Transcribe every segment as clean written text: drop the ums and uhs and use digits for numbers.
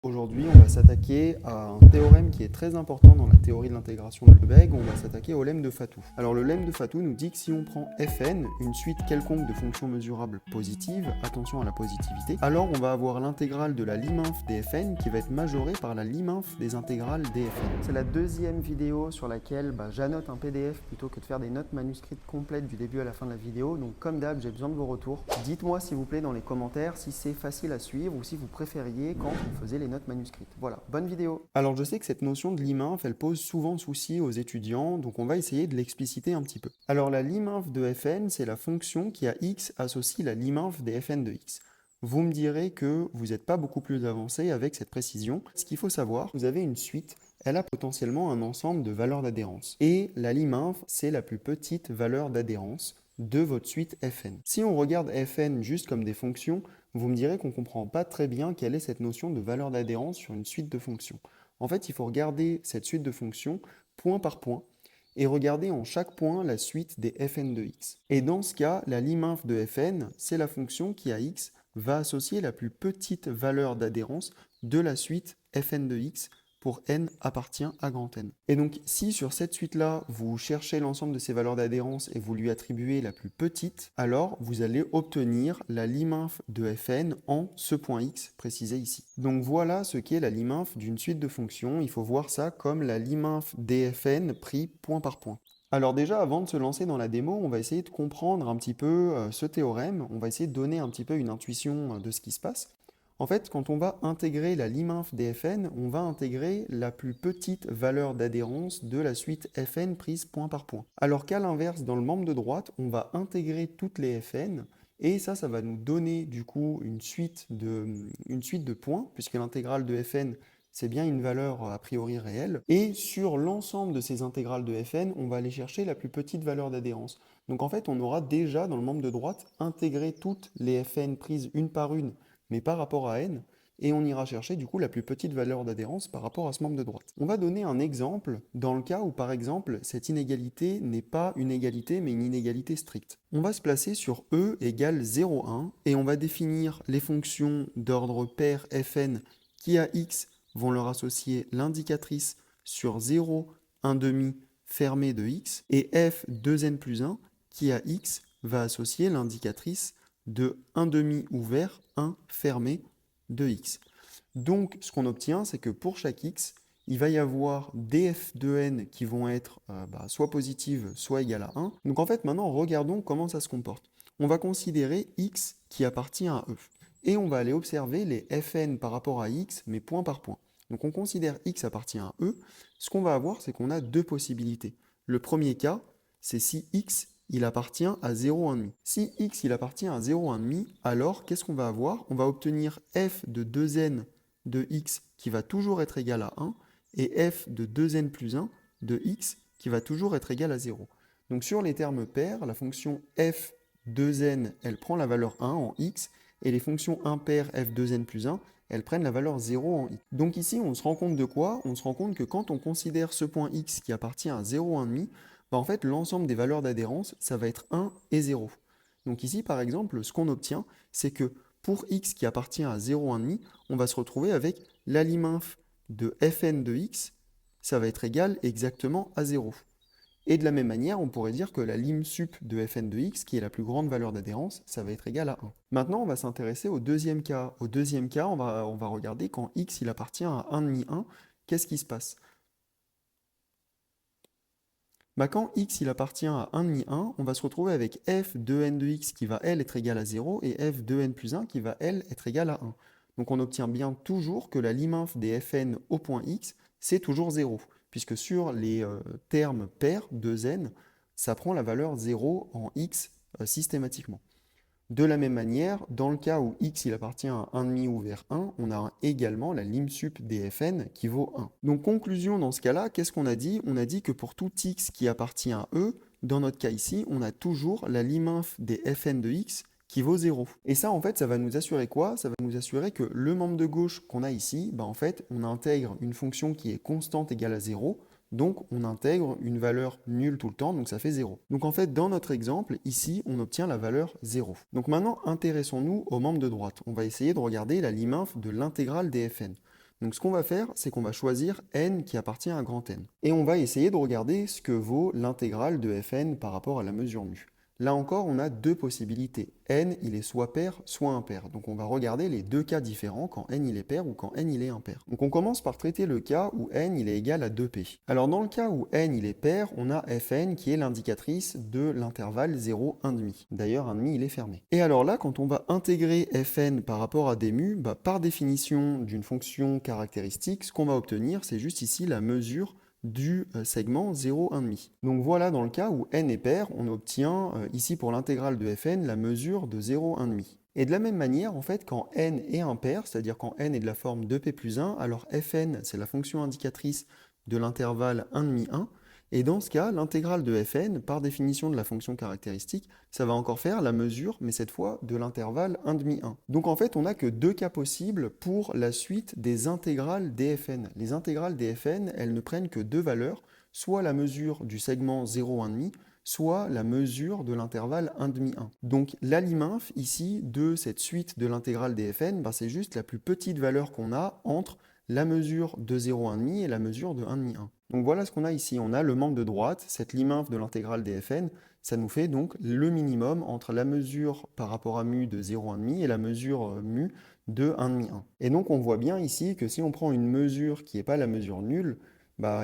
Aujourd'hui, on va s'attaquer à un théorème qui est très important dans la théorie de l'intégration de Lebesgue. On va s'attaquer au lemme de Fatou. Alors le lemme de Fatou nous dit que si on prend fn, une suite quelconque de fonctions mesurables positives, attention à la positivité, alors on va avoir l'intégrale de la liminf des fn qui va être majorée par la liminf des intégrales des fn. C'est la deuxième vidéo sur laquelle j'annote un PDF plutôt que de faire des notes manuscrites complètes du début à la fin de la vidéo. Donc comme d'hab, j'ai besoin de vos retours. Dites-moi s'il vous plaît dans les commentaires si c'est facile à suivre ou si vous préfériez quand on faisait les notes manuscrites. Voilà, bonne vidéo. Alors je sais que cette notion de liminf, elle pose souvent souci aux étudiants, donc on va essayer de l'expliciter un petit peu. Alors la liminf de fn, c'est la fonction qui à x associe la liminf des fn de x. Vous me direz que vous n'êtes pas beaucoup plus avancé avec cette précision. Ce qu'il faut savoir, vous avez une suite, elle a potentiellement un ensemble de valeurs d'adhérence. Et la liminf, c'est la plus petite valeur d'adhérence de votre suite fn. Si on regarde fn juste comme des fonctions, vous me direz qu'on ne comprend pas très bien quelle est cette notion de valeur d'adhérence sur une suite de fonctions. En fait, il faut regarder cette suite de fonctions point par point et regarder en chaque point la suite des fn de x. Et dans ce cas, la liminf de fn, c'est la fonction qui à x va associer la plus petite valeur d'adhérence de la suite fn de x pour n appartient à grand N. Et donc, si sur cette suite-là, vous cherchez l'ensemble de ces valeurs d'adhérence et vous lui attribuez la plus petite, alors vous allez obtenir la liminf de fn en ce point x précisé ici. Donc voilà ce qu'est la liminf d'une suite de fonctions. Il faut voir ça comme la liminf dfn pris point par point. Alors déjà, avant de se lancer dans la démo, on va essayer de comprendre un petit peu ce théorème. On va essayer de donner un petit peu une intuition de ce qui se passe. En fait, quand on va intégrer la liminf des fn, on va intégrer la plus petite valeur d'adhérence de la suite fn prise point par point. Alors qu'à l'inverse, dans le membre de droite, on va intégrer toutes les fn, et ça va nous donner du coup une suite de points, puisque l'intégrale de fn, c'est bien une valeur a priori réelle. Et sur l'ensemble de ces intégrales de fn, on va aller chercher la plus petite valeur d'adhérence. Donc en fait, on aura déjà dans le membre de droite intégré toutes les fn prises une par une, mais par rapport à n, et on ira chercher du coup la plus petite valeur d'adhérence par rapport à ce membre de droite. On va donner un exemple dans le cas où par exemple cette inégalité n'est pas une égalité mais une inégalité stricte. On va se placer sur e égale 0,1 et on va définir les fonctions d'ordre pair fn qui à x vont leur associer l'indicatrice sur 0, 1 demi fermé de x et f 2n plus 1 qui à x va associer l'indicatrice de 1 demi ouvert, 1 fermé de x. Donc, ce qu'on obtient, c'est que pour chaque x, il va y avoir des f de n qui vont être soit positives, soit égales à 1. Donc en fait, maintenant, regardons comment ça se comporte. On va considérer x qui appartient à e. Et on va aller observer les fn par rapport à x, mais point par point. Donc on considère x appartient à e. Ce qu'on va avoir, c'est qu'on a deux possibilités. Le premier cas, c'est si x il appartient à 0,1,5. Si x il appartient à 0,1,5, alors qu'est-ce qu'on va avoir? On va obtenir f de 2n de x qui va toujours être égal à 1 et f de 2n plus 1 de x qui va toujours être égal à 0. Donc sur les termes pairs, la fonction f 2n, elle prend la valeur 1 en x et les fonctions impaires f 2n plus 1, elles prennent la valeur 0 en x. Donc ici, on se rend compte de quoi? On se rend compte que quand on considère ce point x qui appartient à 0,1,5, en fait, l'ensemble des valeurs d'adhérence, ça va être 1 et 0. Donc ici, par exemple, ce qu'on obtient, c'est que pour x qui appartient à 0,1,5, on va se retrouver avec la liminf de fn de x, ça va être égal exactement à 0. Et de la même manière, on pourrait dire que la lim sup de fn de x, qui est la plus grande valeur d'adhérence, ça va être égal à 1. Maintenant, on va s'intéresser au deuxième cas. Au deuxième cas, on va regarder quand x il appartient à 1,5, qu'est-ce qui se passe? Quand x il appartient à 1,5, on va se retrouver avec f de n de x qui va, elle, être égale à 0 et f de n plus 1 qui va, elle, être égale à 1. Donc on obtient bien toujours que la liminf des fn au point x, c'est toujours 0, puisque sur les termes pairs, 2n, ça prend la valeur 0 en x systématiquement. De la même manière, dans le cas où x il appartient à 1,5 ou vers 1, on a également la lim sup des fn qui vaut 1. Donc conclusion dans ce cas-là, qu'est-ce qu'on a dit? On a dit que pour tout x qui appartient à e, dans notre cas ici, on a toujours la liminf des fn de x qui vaut 0. Et ça, en fait, ça va nous assurer quoi? Ça va nous assurer que le membre de gauche qu'on a ici, en fait, on intègre une fonction qui est constante égale à 0, donc on intègre une valeur nulle tout le temps, donc ça fait 0. Donc en fait, dans notre exemple, ici, on obtient la valeur 0. Donc maintenant, intéressons-nous au membre de droite. On va essayer de regarder la liminf de l'intégrale des fn. Donc ce qu'on va faire, c'est qu'on va choisir n qui appartient à grand N. Et on va essayer de regarder ce que vaut l'intégrale de fn par rapport à la mesure mu. Là encore, on a deux possibilités. N, il est soit pair, soit impair. Donc on va regarder les deux cas différents, quand n il est pair ou quand n il est impair. Donc on commence par traiter le cas où n il est égal à 2p. Alors dans le cas où n il est pair, on a fn qui est l'indicatrice de l'intervalle 0, 1,5. D'ailleurs, 1,5 il est fermé. Et alors là, quand on va intégrer fn par rapport à des mu, par définition d'une fonction caractéristique, ce qu'on va obtenir, c'est juste ici la mesure du segment 0, 1,5. Donc voilà dans le cas où n est pair, on obtient ici pour l'intégrale de fn la mesure de 0, 1,5. Et de la même manière, en fait, quand n est impair, c'est-à-dire quand n est de la forme 2p plus 1, alors fn c'est la fonction indicatrice de l'intervalle 1,5, 1. Et dans ce cas, l'intégrale de fn, par définition de la fonction caractéristique, ça va encore faire la mesure, mais cette fois de l'intervalle 1,5, 1. Donc en fait, on n'a que deux cas possibles pour la suite des intégrales dfn. Les intégrales dfn, elles ne prennent que deux valeurs, soit la mesure du segment 0, 1,5, soit la mesure de l'intervalle 1,5, 1. Donc la liminf ici de cette suite de l'intégrale dfn, c'est juste la plus petite valeur qu'on a entre la mesure de 0,1,5 et la mesure de 1,5, 1. Donc voilà ce qu'on a ici. On a le membre de droite, cette liminf de l'intégrale dfn, ça nous fait donc le minimum entre la mesure par rapport à mu de 0,1,5 et la mesure mu de 1,5, 1. Et donc on voit bien ici que si on prend une mesure qui n'est pas la mesure nulle,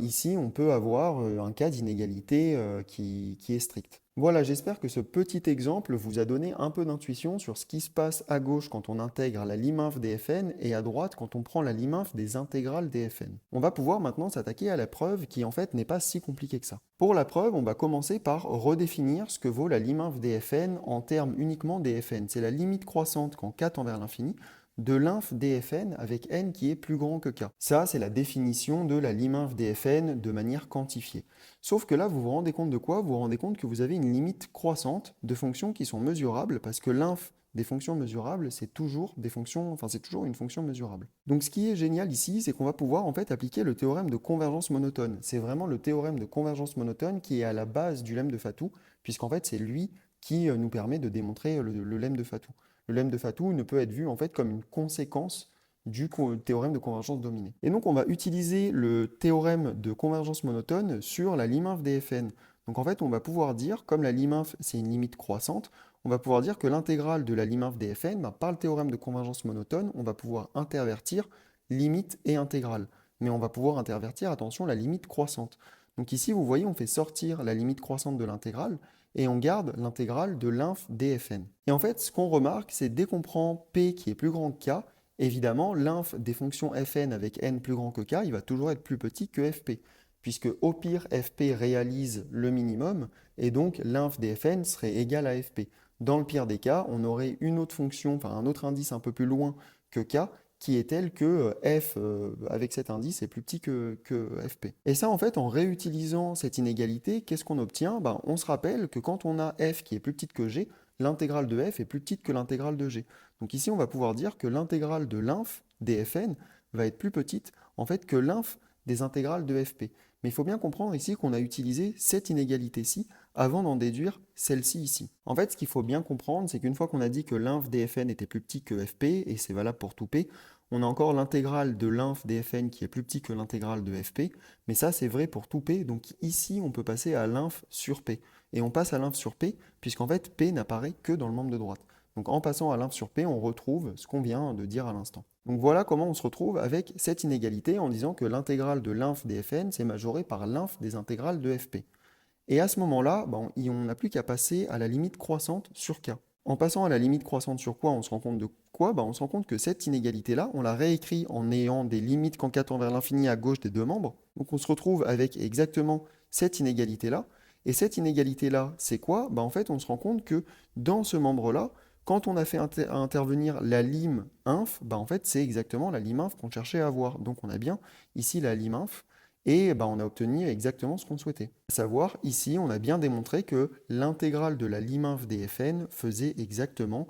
ici on peut avoir un cas d'inégalité qui est strict. Voilà, j'espère que ce petit exemple vous a donné un peu d'intuition sur ce qui se passe à gauche quand on intègre la liminf des fn et à droite quand on prend la liminf des intégrales des fn. On va pouvoir maintenant s'attaquer à la preuve qui en fait n'est pas si compliquée que ça. Pour la preuve, on va commencer par redéfinir ce que vaut la liminf des fn en termes uniquement des fn. C'est la limite croissante quand k tend vers l'infini de l'inf dfn avec n qui est plus grand que k. Ça, c'est la définition de la liminf dfn de manière quantifiée. Sauf que là, vous vous rendez compte de quoi? Vous vous rendez compte que vous avez une limite croissante de fonctions qui sont mesurables, parce que l'inf des fonctions mesurables, c'est toujours une fonction mesurable. Donc ce qui est génial ici, c'est qu'on va pouvoir en fait appliquer le théorème de convergence monotone. C'est vraiment le théorème de convergence monotone qui est à la base du lemme de Fatou, puisqu'en fait c'est lui qui nous permet de démontrer le lemme de Fatou. Le lemme de Fatou ne peut être vu en fait comme une conséquence du théorème de convergence dominée. Et donc on va utiliser le théorème de convergence monotone sur la liminf des fn. Donc en fait on va pouvoir dire, comme la liminf c'est une limite croissante, on va pouvoir dire que l'intégrale de la liminf des fn, par le théorème de convergence monotone, on va pouvoir intervertir limite et intégrale. Mais on va pouvoir intervertir, attention, la limite croissante. Donc ici vous voyez on fait sortir la limite croissante de l'intégrale, et on garde l'intégrale de l'inf dfn. Et en fait, ce qu'on remarque, c'est dès qu'on prend p qui est plus grand que k, évidemment, l'inf des fonctions fn avec n plus grand que k, il va toujours être plus petit que fp, puisque au pire, fp réalise le minimum, et donc l'inf dfn serait égal à fp. Dans le pire des cas, on aurait une autre fonction, un autre indice un peu plus loin que k, qui est telle que f avec cet indice est plus petit que fp. Et ça, en fait, en réutilisant cette inégalité, qu'est-ce qu'on obtient? On se rappelle que quand on a f qui est plus petite que g, l'intégrale de f est plus petite que l'intégrale de g. Donc ici, on va pouvoir dire que l'intégrale de l'inf des fn va être plus petite en fait que l'inf des intégrales de fp. Mais il faut bien comprendre ici qu'on a utilisé cette inégalité-ci avant d'en déduire celle-ci ici. En fait, ce qu'il faut bien comprendre, c'est qu'une fois qu'on a dit que l'inf dfn était plus petit que fp, et c'est valable pour tout p, on a encore l'intégrale de l'inf dfn qui est plus petit que l'intégrale de fp, mais ça c'est vrai pour tout p, donc ici on peut passer à l'inf sur p. Et on passe à l'inf sur p, puisqu'en fait p n'apparaît que dans le membre de droite. Donc en passant à l'inf sur p, on retrouve ce qu'on vient de dire à l'instant. Donc voilà comment on se retrouve avec cette inégalité en disant que l'intégrale de l'inf dfn c'est majoré par l'inf des intégrales de fp. Et à ce moment-là, on n'a plus qu'à passer à la limite croissante sur k. En passant à la limite croissante sur quoi, on se rend compte de quoi? On se rend compte que cette inégalité-là, on l'a réécrit en ayant des limites quand k tend vers l'infini à gauche des deux membres. Donc on se retrouve avec exactement cette inégalité-là. Et cette inégalité-là, c'est quoi? En fait, on se rend compte que dans ce membre-là, quand on a fait intervenir la lim inf, en fait, c'est exactement la lim inf qu'on cherchait à avoir. Donc on a bien ici la lim inf, et on a obtenu exactement ce qu'on souhaitait. À savoir, ici, on a bien démontré que l'intégrale de la lim inf des fn faisait exactement,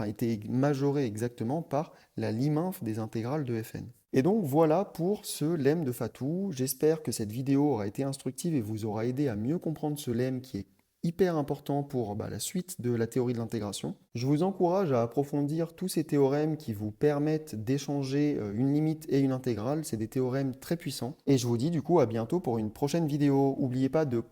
était majorée exactement par la lim inf des intégrales de fn. Et donc voilà pour ce lemme de Fatou. J'espère que cette vidéo aura été instructive et vous aura aidé à mieux comprendre ce lemme qui est hyper important pour la suite de la théorie de l'intégration. Je vous encourage à approfondir tous ces théorèmes qui vous permettent d'échanger une limite et une intégrale. C'est des théorèmes très puissants. Et je vous dis du coup à bientôt pour une prochaine vidéo. N'oubliez pas de